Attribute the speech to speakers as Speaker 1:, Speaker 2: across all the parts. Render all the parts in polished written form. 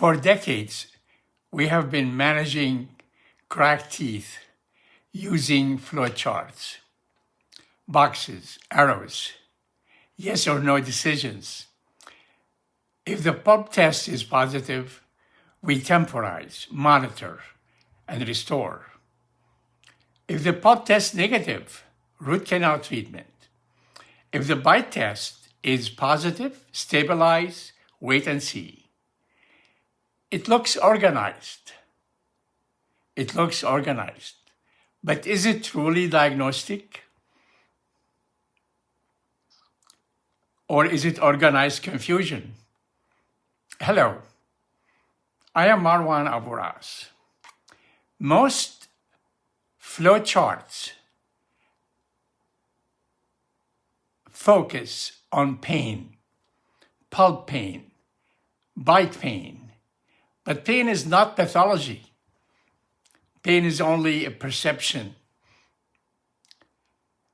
Speaker 1: For decades, we have been managing cracked teeth using flowcharts, boxes, arrows, yes or no decisions. If the Pulp test is positive, we temporize, monitor, and restore. If the Pulp test negative, root canal treatment. If the bite test is positive, stabilize, wait and see. It looks organized. But is it truly diagnostic? Or is it organized confusion? Hello, I am Marwan AbouRass. Most flowcharts focus on pain, pulp pain, bite pain, but pain is not pathology. Pain is only a perception.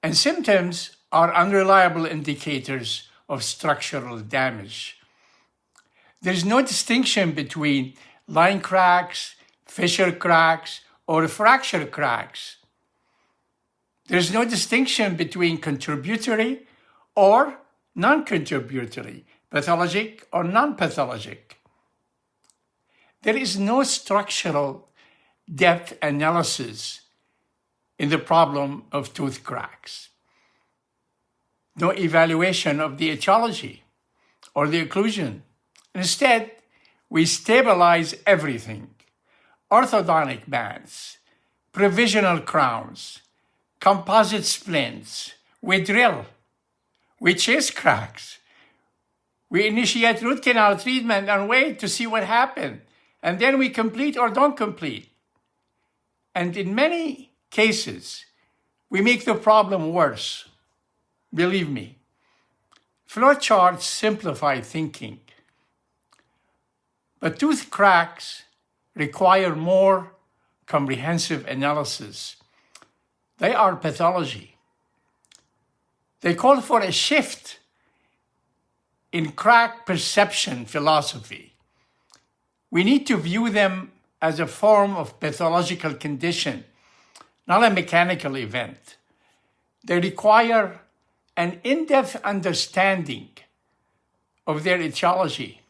Speaker 1: And symptoms are unreliable indicators of structural damage. There's no distinction between line cracks, fissure cracks, or fracture cracks. There's no distinction between contributory or non-contributory, pathologic or non-pathologic. There is no structural depth analysis in the problem of tooth cracks. No evaluation of the etiology or the occlusion. Instead, we stabilize everything. Orthodontic bands, provisional crowns, composite splints. We drill. We chase cracks. We initiate root canal treatment and wait to see what happened. And then we complete or don't complete. And in many cases, we make the problem worse. Believe me. Flowcharts simplify thinking. But tooth cracks require more comprehensive analysis. They are pathology. They call for a shift in crack perception philosophy. We need to view them as a form of pathological condition, not a mechanical event. They require an in-depth understanding of their etiology,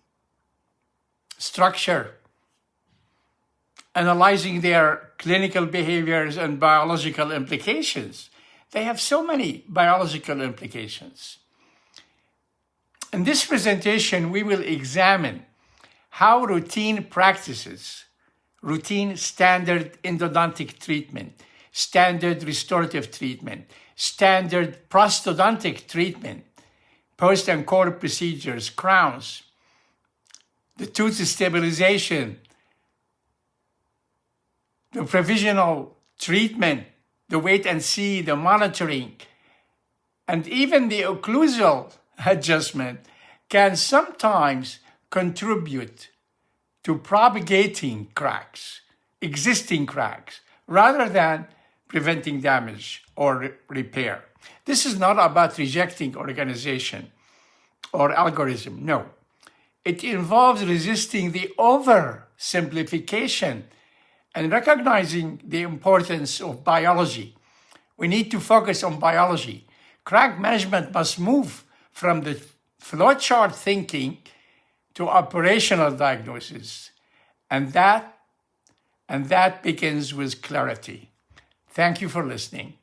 Speaker 1: structure, analyzing their clinical behaviors and biological implications. They have so many biological implications. In this presentation, we will examine how routine practices, routine standard endodontic treatment, standard restorative treatment, standard prosthodontic treatment, post and core procedures, crowns, the tooth stabilization, the provisional treatment, the wait and see, the monitoring, and even the occlusal adjustment can sometimes contribute to propagating cracks, existing cracks, rather than preventing damage or repair. This is not about rejecting organization or algorithm, no. It involves resisting the oversimplification and recognizing the importance of biology. We need to focus on biology. Crack management must move from the flowchart thinking to operational diagnosis, and that begins with clarity. Thank you for listening.